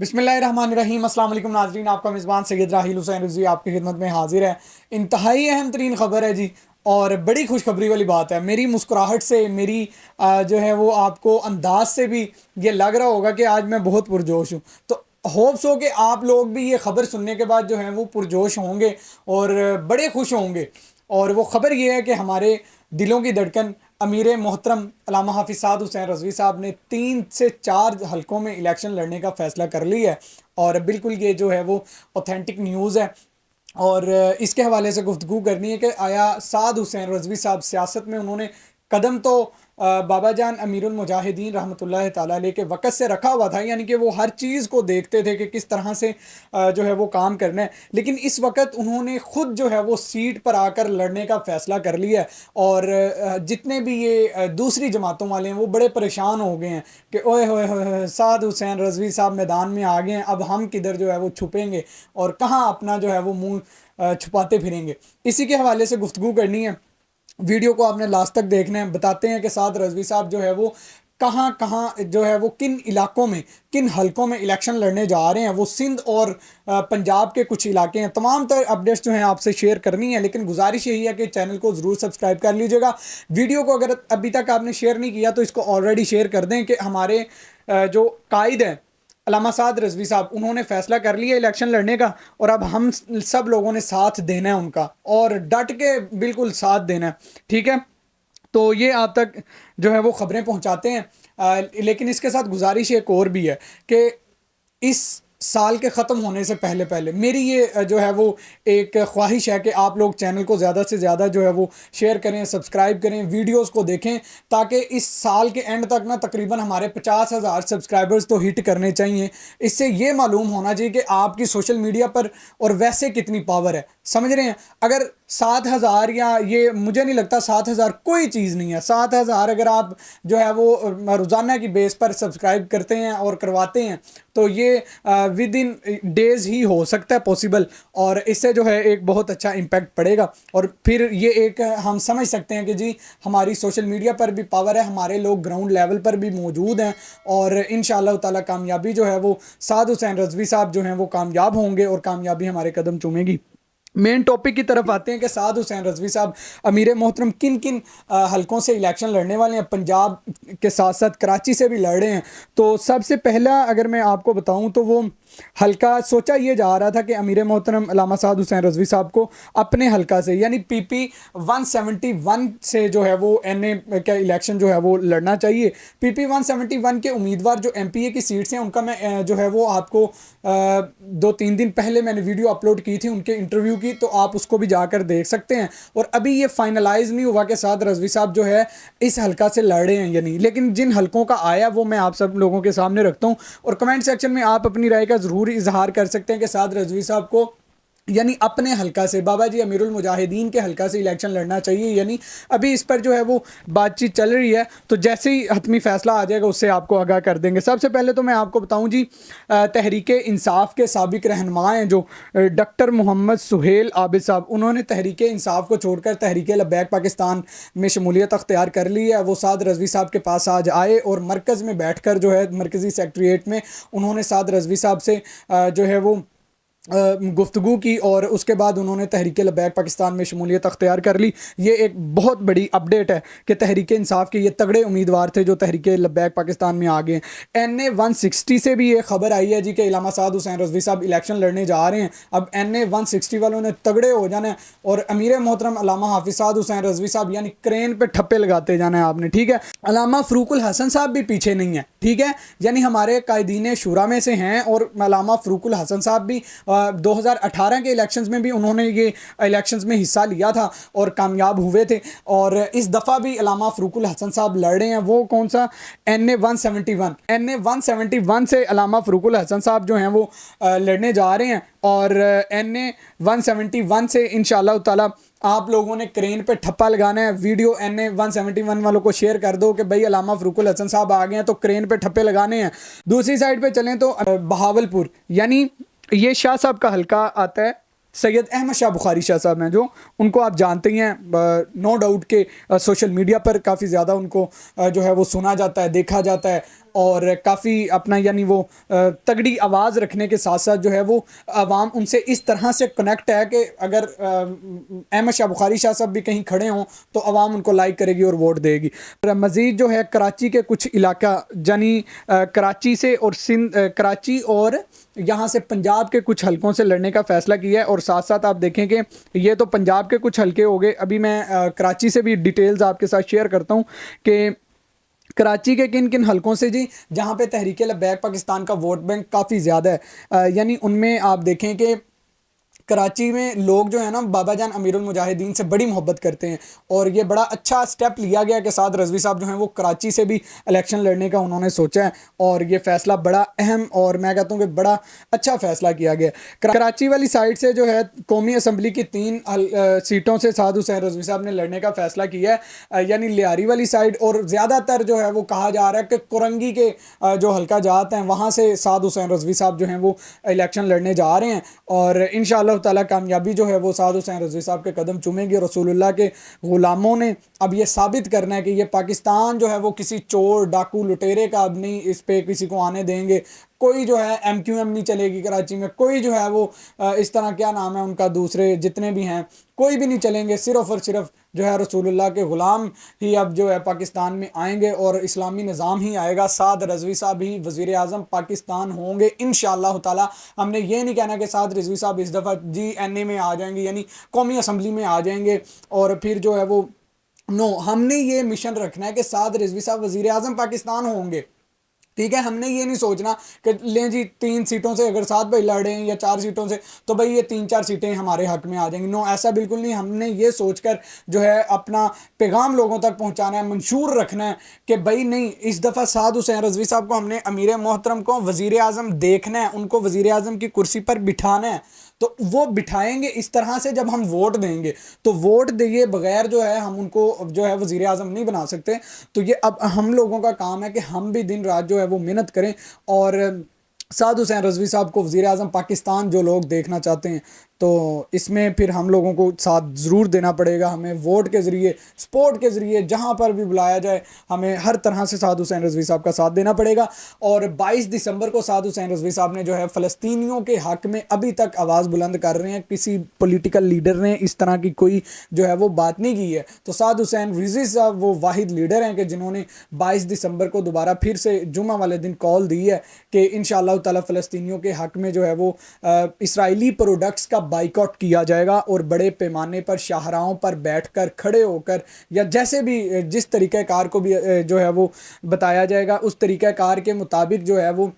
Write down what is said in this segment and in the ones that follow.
बिस्मिल्लाहिर्रहमानिर्रहीम। अस्सलाम वालेकुम नाज़रीन, आपका मेज़बान सैयद राहिल हुसैन रिज़वी आपकी खिदमत में हाजिर है। इंतहाई अहम तरीन ख़बर है जी, और बड़ी खुशखबरी वाली बात है। मेरी मुस्कुराहट से, मेरी जो है वो आपको अंदाज से भी ये लग रहा होगा कि आज मैं बहुत पुरजोश हूँ। तो होप्स हो कि आप लोग भी ये ख़बर सुनने के बाद जो है वो पुरजोश होंगे और बड़े खुश होंगे। और वो ख़बर ये है कि हमारे दिलों की धड़कन अमीर मोहतरम अल्लामा हाफिज़ साद हुसैन रज़वी साहब ने 3 से 4 हलकों में इलेक्शन लड़ने का फ़ैसला कर लिया है। और बिल्कुल ये जो है वो ऑथेंटिक न्यूज़ है। और इसके हवाले से गुफ्तगू करनी है कि आया साद हुसैन रज़वी साहब सियासत में उन्होंने कदम तो बाबा जान अमीरुल मुजाहिदीन रहमतुल्लाह ताला अलैह के वक़्त से रखा हुआ था, यानी कि वो हर चीज़ को देखते थे कि किस तरह से जो है वो काम करना है। लेकिन इस वक्त उन्होंने ख़ुद जो है वो सीट पर आकर लड़ने का फ़ैसला कर लिया है। और जितने भी ये दूसरी जमातों वाले हैं वो बड़े परेशान हो गए हैं कि ओए होए होए साद हुसैन रज़वी साहब मैदान में आ गए हैं, अब हम किधर जो है वो छुपेंगे और कहाँ अपना जो है वो मुँह छुपाते फिरेंगे। इसी के हवाले से गुफ्तगू करनी है। वीडियो को आपने लास्ट तक देखना है। बताते हैं कि साद रज़वी साहब जो है वो कहाँ कहाँ जो है वो किन इलाकों में, किन हलकों में इलेक्शन लड़ने जा रहे हैं। वो सिंध और पंजाब के कुछ इलाके हैं। तमाम तर अपडेट्स जो हैं आपसे शेयर करनी है, लेकिन गुजारिश यही है कि चैनल को ज़रूर सब्सक्राइब कर लीजिएगा। वीडियो को अगर अभी तक आपने शेयर नहीं किया तो इसको ऑलरेडी शेयर कर दें कि हमारे जो कायद हैं अल्लामा साद रज़वी साहब, उन्होंने फ़ैसला कर लिया इलेक्शन लड़ने का। और अब हम सब लोगों ने साथ देना है उनका, और डट के बिल्कुल साथ देना है। ठीक है, तो ये आप तक जो है वो ख़बरें पहुंचाते हैं। लेकिन इसके साथ गुजारिश एक और भी है कि इस साल के ख़त्म होने से पहले पहले मेरी ये जो है वो एक ख्वाहिश है कि आप लोग चैनल को ज़्यादा से ज़्यादा जो है वो शेयर करें, सब्सक्राइब करें, वीडियोस को देखें, ताकि इस साल के एंड तक ना तकरीबन हमारे 50,000 सब्सक्राइबर्स तो हिट करने चाहिए। इससे ये मालूम होना चाहिए कि आपकी सोशल मीडिया पर और वैसे कितनी पावर है। समझ रहे हैं? अगर 7,000, या ये मुझे नहीं लगता 7,000 कोई चीज़ नहीं है। 7,000 अगर आप जो है वो रोज़ाना की बेस पर सब्सक्राइब करते हैं और करवाते हैं तो ये विद इन डेज़ ही हो सकता है पॉसिबल, और इससे जो है एक बहुत अच्छा इम्पैक्ट पड़ेगा। और फिर ये एक हम समझ सकते हैं कि जी हमारी सोशल मीडिया पर भी पावर है, हमारे लोग ग्राउंड लेवल पर भी मौजूद हैं, और इंशाअल्लाह ताला कामयाबी जो है वो साद हुसैन रज़वी साहब जो हैं वो कामयाब होंगे और कामयाबी हमारे कदम चूमेगी। मेन टॉपिक की तरफ आते हैं कि साद हुसैन रज़वी साहब अमीर मोहतरम किन किन हलकों से इलेक्शन लड़ने वाले हैं। पंजाब के साथ साथ कराची से भी लड़ रहे हैं। तो सबसे पहला अगर मैं आपको बताऊं तो वो हल्का सोचा ये जा रहा था कि अमीर मोहतरम अल्लामा साद हुसैन रज़वी साहब को अपने हल्का से, यानी PP 171 से जो है वो NA का इलेक्शन जो है वो लड़ना चाहिए। PP 171 के उम्मीदवार जो MPA की सीट्स हैं उनका मैं जो है वो आपको 2-3 दिन पहले मैंने वीडियो अपलोड की थी उनके इंटरव्यू की, तो आप उसको भी जाकर देख सकते हैं। और अभी ये फाइनलाइज नहीं हुआ कि साद रज़वी साहब जो है इस हल्का से लड़ रहे हैं या नहीं, लेकिन जिन हलकों का आया वो मैं आप सब लोगों के सामने रखता हूँ। और कमेंट सेक्शन में आप अपनी राय का ज़रूर इजहार कर सकते हैं कि साद रज़वी साहब को यानी अपने हल्का से, बाबा जी अमीरुल मुजाहिदीन के हल्का से इलेक्शन लड़ना चाहिए यानी। अभी इस पर जो है वो बातचीत चल रही है, तो जैसे ही हतमी फ़ैसला आ जाएगा उससे आपको आगाह कर देंगे। सबसे पहले तो मैं आपको बताऊं जी, तहरीक इंसाफ के साबिक रहनुमा हैं जो डॉक्टर मोहम्मद सुहेल आबिद साहब, उन्होंने तहरीक इंसाफ को छोड़कर तहरीक लब्बैक पाकिस्तान में शमूलियत अख्तियार कर ली है। वो साद रज़वी साहब के पास आज आए और मरकज़ में बैठ कर जो है मरकज़ी सेक्रेटरीट में उन्होंने साद रज़वी साहब से जो है वो गुफ्तगू की, और उसके बाद उन्होंने तहरीक लब्बैक पाकिस्तान में शमूलियत अख्तियार कर ली। ये एक बहुत बड़ी अपडेट है कि तहरीक इंसाफ के ये तगड़े उम्मीदवार थे जो तहरीक लब्बैक पाकिस्तान में आ गए। NA 160 से भी ये खबर आई है जी कि अल्लामा साद हुसैन रज़वी साहब इलेक्शन लड़ने जा रहे हैं। अब NA 160 वालों ने तगड़े हो जाना है और अमीर मोहतरम अल्लामा हाफिज़ साद हुसैन रज़वी साहब यानी क्रेन पे ठप्पे लगाते जाना है आपने। ठीक है, अल्लामा फ़रूकुल हसन साहब भी पीछे नहीं है। ठीक है, यानी हमारे कायदीन शुरा में से हैं, और अल्लामा फ़रूकुल हसन साहब भी 2018 के इलेक्शंस में भी उन्होंने ये इलेक्शंस में हिस्सा लिया था और कामयाब हुए थे। और इस दफ़ा भी अल्लामा फ़रूकुल हसन साहब लड़ रहे हैं। वो कौन सा? NA 171 से अल्लामा फ़रूकुल हसन साहब जो हैं वो लड़ने जा रहे हैं। और NA 171 से इंशाअल्लाह ताला आप लोगों ने क्रेन पे ठप्पा लगाना है। वीडियो NA 171 वालों को शेयर कर दो कि भाई अल्लामा फ़रूकुल हसन साहब आ गए हैं, तो क्रेन पे ठप्पे लगाने हैं। दूसरी साइड पे चलें तो बहावलपुर, यानी ये शाह साहब का हल्का आता है। सैयद अहमद शाह बुखारी शाह साहब हैं जो, उनको आप जानते ही हैं, नो डाउट के सोशल मीडिया पर काफ़ी ज़्यादा उनको जो है वो सुना जाता है, देखा जाता है। और काफ़ी अपना यानी वो तगड़ी आवाज़ रखने के साथ साथ जो है वो आवाम उनसे इस तरह से कनेक्ट है कि अगर अहमद शाह बुखारी शाह साहब भी कहीं खड़े हों तो आवाम उनको लाइक करेगी और वोट देगी। मज़ीद जो है कराची के कुछ इलाका यानी कराची से और सिंध कराची और यहाँ से पंजाब के कुछ हलकों से लड़ने का फ़ैसला किया है। और साथ साथ आप देखें कि ये तो पंजाब के कुछ हलके हो गए, अभी मैं कराची से भी डिटेल्स आपके साथ शेयर करता हूँ कि कराची के किन किन हलकों से जी जहाँ पे तहरीक लब्बैक पाकिस्तान का वोट बैंक काफ़ी ज़्यादा है। यानी उनमें आप देखें कि कराची में लोग जो है ना बाबा जान अमीरुल मुजाहिदीन से बड़ी मोहब्बत करते हैं और ये बड़ा अच्छा स्टेप लिया गया कि साद रज़वी साहब जो हैं वो कराची से भी इलेक्शन लड़ने का उन्होंने सोचा है और ये फ़ैसला बड़ा अहम और मैं कहता हूँ कि बड़ा अच्छा फ़ैसला किया गया। कराची वाली साइड से जो है कौमी असम्बली की 3 सीटों से साद हुसैन रज़वी साहब ने लड़ने का फ़ैसला किया है, यानी लियारी वाली साइड। और ज़्यादातर जो है वो कहा जा रहा है कि कुरंगी के जो हल्का जात हैं वहाँ से साद हुसैन रज़वी साहब जो हैं वो इलेक्शन लड़ने जा रहे हैं और इंशाअल्लाह ताला कामयाबी जो है वो साद हुसैन रज़वी साहब के कदम चूमेगी। रसूलुल्लाह के ग़ुलामों ने अब ये साबित करना है कि ये पाकिस्तान जो है वो किसी चोर डाकू लुटेरे का अब नहीं इस पे किसी को आने देंगे। कोई जो है MQM नहीं चलेगी कराची में, कोई जो है वो इस तरह क्या नाम है उनका दूसरे जितने भी हैं कोई भी नहीं चलेंगे। सिर्फ़ और सिर्फ जो है रसूलुल्लाह के ग़ुलाम ही अब जो है पाकिस्तान में आएंगे और इस्लामी निज़ाम ही आएगा। साद रज़वी साहब ही वज़ीर आज़म पाकिस्तान होंगे इंशाअल्लाह ताला। हमने ये नहीं कहना कि साद रज़वी साहब इस दफ़ा GNA में आ जाएंगे यानी कौमी असम्बली में आ जाएंगे और फिर जो है वो नो, हमने ये मिशन रखना है कि साद रिजवी साहब वज़ीर आज़म पाकिस्तान होंगे। ठीक है, हमने ये नहीं सोचना कि लें जी 3 सीटों से अगर साद भाई लड़े हैं या 4 सीटों से तो भाई ये 3-4 सीटें हमारे हक में आ जाएंगी। नो, ऐसा बिल्कुल नहीं। हमने ये सोचकर जो है अपना पैगाम लोगों तक पहुंचाना है, मंशूर रखना है कि भाई नहीं, इस दफ़ा साद हुसैन रज़वी साहब को हमने अमीर मोहतरम को वज़ीर आज़म देखना है, उनको वज़ीर आज़म की कुर्सी पर बिठाना है। तो वो बिठाएंगे इस तरह से जब हम वोट देंगे, तो वोट दिए बगैर जो है हम उनको जो है वज़ीर आज़म नहीं बना सकते। तो ये अब हम लोगों का काम है कि हम भी दिन रात जो है वो मेहनत करें और साद हुसैन रज़वी साहब को वज़ीर आज़म पाकिस्तान जो लोग देखना चाहते हैं तो इसमें फिर हम लोगों को साथ ज़रूर देना पड़ेगा। हमें वोट के ज़रिए, सपोर्ट के ज़रिए, जहाँ पर भी बुलाया जाए हमें हर तरह से साद हुसैन रज़वी साहब का साथ देना पड़ेगा। और 22 दिसंबर को साद हुसैन रज़वी साहब ने जो है फ़लस्तीनियों के हक़ में अभी तक आवाज़ बुलंद कर रहे हैं। किसी पॉलिटिकल लीडर ने इस तरह की कोई जो है वो बात नहीं की है। तो साद हुसैन रज़वी साहब वो वाहिद लीडर हैं कि जिन्होंने 22 दिसंबर को दोबारा फिर से जुमा वाले दिन कॉल दी है कि इंशाअल्लाह ताला फ़लस्तीनियों के हक़ में जो है वो इसराइली प्रोडक्ट्स का बाइकॉट किया जाएगा और बड़े पैमाने पर शाहराहों पर बैठकर खड़े होकर या जैसे भी जिस तरीक़ाकार को भी जो है वो बताया जाएगा उस तरीक़ाकार के मुताबिक जो है वो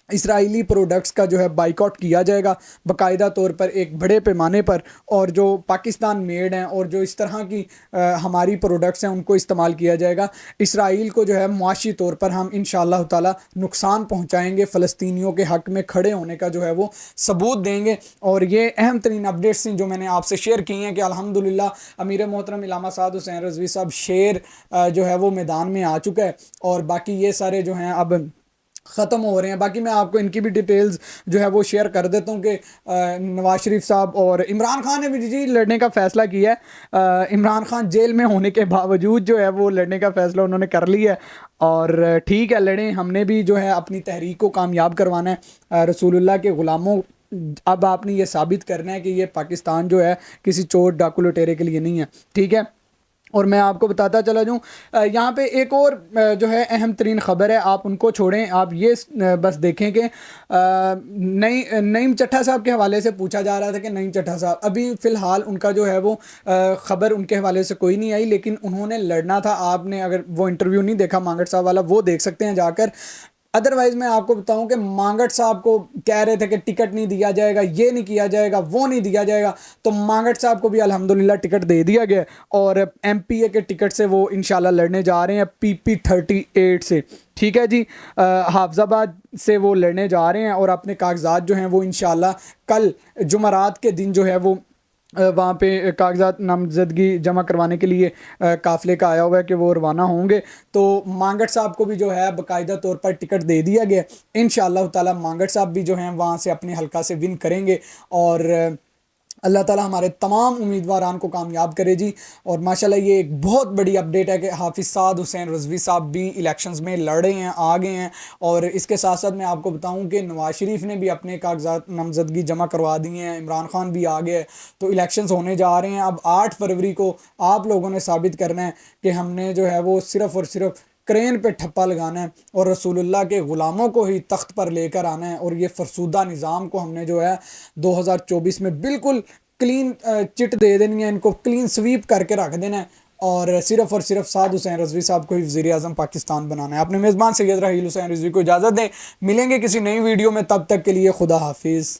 इसराइली प्रोडक्ट्स का जो है बाइकॉट किया जाएगा बाकायदा तौर पर एक बड़े पैमाने पर। और जो पाकिस्तान मेड हैं और जो इस तरह की हमारी प्रोडक्ट्स हैं उनको इस्तेमाल किया जाएगा। इसराइल को जो है मुआशी तौर पर हम इंशाअल्लाह ताला नुकसान पहुंचाएंगे, फ़लस्तीनियों के हक़ में खड़े होने का जो है वो सबूत देंगे। और ये अहम तरीन अपडेट्स थी जो मैंने आपसे शेयर की हैं कि अल्हम्दुलिल्लाह अमीर मोहतरम इल्लामा साद हुसैन रज़वी साहब शेर जो है वो मैदान में आ चुका है और बाकी ये सारे जो हैं अब ख़त्म हो रहे हैं। बाकी मैं आपको इनकी भी डिटेल्स जो है वो शेयर कर देता हूँ कि नवाज शरीफ साहब और इमरान खान ने भी जी लड़ने का फ़ैसला किया है। इमरान खान जेल में होने के बावजूद जो है वो लड़ने का फ़ैसला उन्होंने कर लिया है और ठीक है, लड़ें। हमने भी जो है अपनी तहरीक को कामयाब करवाना है। रसूलुल्लाह के ग़ुलामों, अब आपने ये साबित करना है कि ये पाकिस्तान जो है किसी चोर डाकू लुटेरे के लिए नहीं है। ठीक है, और मैं आपको बताता चला जाऊँ यहाँ पे एक और जो है अहम तरीन ख़बर है, आप उनको छोड़ें, आप ये बस देखें कि नईम चट्टा साहब के हवाले से पूछा जा रहा था कि नईम चट्टा साहब अभी फ़िलहाल उनका जो है वो ख़बर उनके हवाले से कोई नहीं आई, लेकिन उन्होंने लड़ना था। आपने अगर वो इंटरव्यू नहीं देखा मांगट साहब वाला, वो देख सकते हैं जाकर। अदरवाइज़ मैं आपको बताऊं कि मांगट साहब को कह रहे थे कि टिकट नहीं दिया जाएगा, ये नहीं किया जाएगा, वो नहीं दिया जाएगा, तो मांगट साहब को भी अल्हम्दुलिल्लाह टिकट दे दिया गया और MPA के टिकट से वो इंशाल्लाह लड़ने जा रहे हैं PP 38 से। ठीक है जी, हाफजाबाद से वो लड़ने जा रहे हैं और अपने कागजात जो हैं वो इंशाल्लाह कल जुमरात के दिन जो है वो वहाँ पे कागजात नामजदगी जमा करवाने के लिए काफ़िले का आया हुआ है कि वो रवाना होंगे। तो मांगट साहब को भी जो है बाकायदा तौर पर टिकट दे दिया गया। इंशाअल्लाह ताला मांगट साहब भी जो हैं वहाँ से अपने हल्का से विन करेंगे और अल्लाह ताला हमारे तमाम उम्मीदवारान को कामयाब करे जी। और माशाल्लाह ये एक बहुत बड़ी अपडेट है कि हाफिज़ साद हुसैन रिजवी साहब भी इलेक्शंस में लड़े हैं, आ गए हैं। और इसके साथ साथ मैं आपको बताऊं कि नवाज शरीफ ने भी अपने कागजात नामजदगी जमा करवा दिए हैं, इमरान खान भी आ गए। तो इलेक्शंस होने जा रहे हैं। अब 8 फरवरी को आप लोगों ने साबित करना है कि हमने जो है वो सिर्फ़ और सिर्फ क्रेन पे ठप्पा लगाना है और रसूलुल्लाह के ग़ुलामों को ही तख्त पर लेकर आना है। और ये फरसूदा निज़ाम को हमने जो है 2024 में बिल्कुल क्लीन चिट दे देनी है, इनको क्लीन स्वीप करके रख देना है। और सिर्फ साद हुसैन रजवी साहब को ही वज़ीर आज़म पाकिस्तान बनाना है। अपने मेज़बान सैयद राहील हुसैन रिजवी को इजाज़त दें। मिलेंगे किसी नई वीडियो में, तब तक के लिए खुदा हाफिज़।